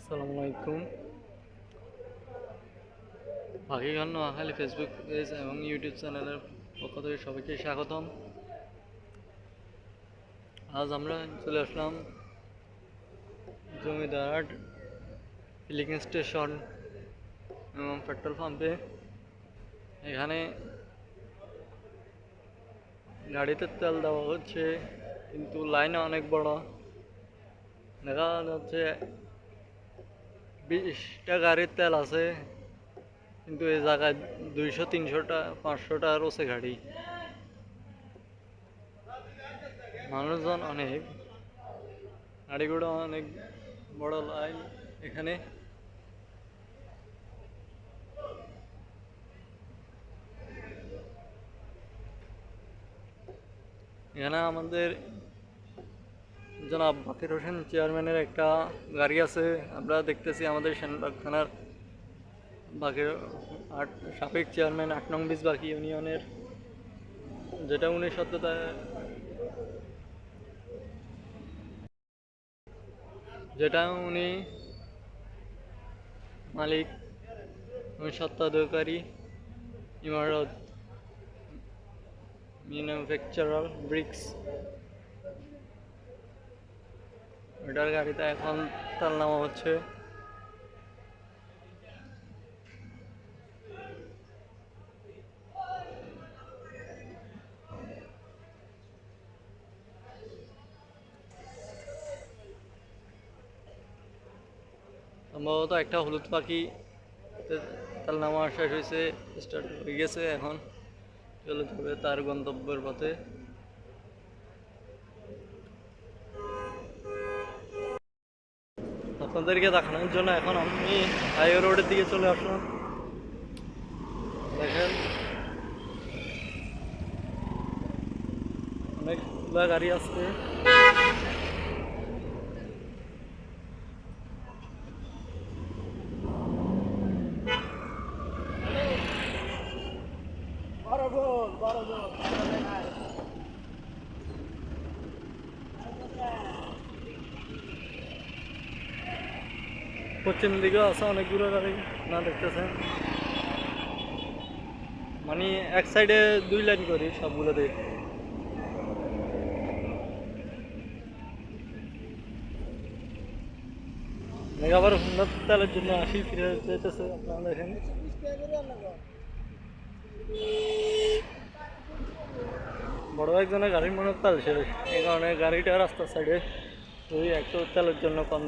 আসসালামু আলাইকুম। পাখিঘর Noakhali Facebook page এবং ইউটিউব চ্যানেলের পক্ষ থেকে সবাইকে স্বাগতম। আজ আমরা চলে আসলাম জমিদার ফিলিং স্টেশন এবং পেট্রোল পাম্পে। এখানে গাড়িতে তেল দেওয়া হচ্ছে, কিন্তু লাইন অনেক বড়। দেখা যাচ্ছে 20টা গাড়ির তেল আছে, কিন্তু এই জায়গায় 200-300টা 500টা রয়েছে গাড়ি। মানুষজন অনেক, গাড়িগুলো অনেক বড় লাইন। এখানে আমাদের জনাব বাকির হোসেন চেয়ারম্যানের একটা গাড়ি আছে। আমরা দেখতেছি আমাদের সেনবাগ থানার বাকির সাবেক চেয়ারম্যান 8 নং বিজবাকি ইউনিয়নের, যেটা উনি মালিক, উনি স্বত্বাধিকারী ইমারত ম্যানুফ্যাকচারার ব্রিক্স। ওটার গাড়িতে এখন তেল নেওয়া হচ্ছে। সম্ভবত একটা হলুদ পাখি তেল নেওয়া শেষ হয়েছে, স্টার্ট হয়ে গেছে, এখন চলে যাবে তার গন্তব্যের পথে। আপনাদেরকে দেখানোর জন্য এখন আমি হাইওয়ে রোডের দিকে চলে আসলাম। দেখেন অনেকগুলা গাড়ি আসছে। পশ্চিম দিকেও আছে অনেকগুলো গাড়ি, না দেখতেছেন, মানে এক সাইডে 2 লাইন করি সবগুলো দিক। আবার উন্নত তেলের জন্য আসি ফিরে যেতেছে। আপনারা দেখেন বড় একজনের গাড়ির মনে তেল শেষ, এই কারণে গাড়িটা রাস্তার সাইডে একটু তেলের জন্য কম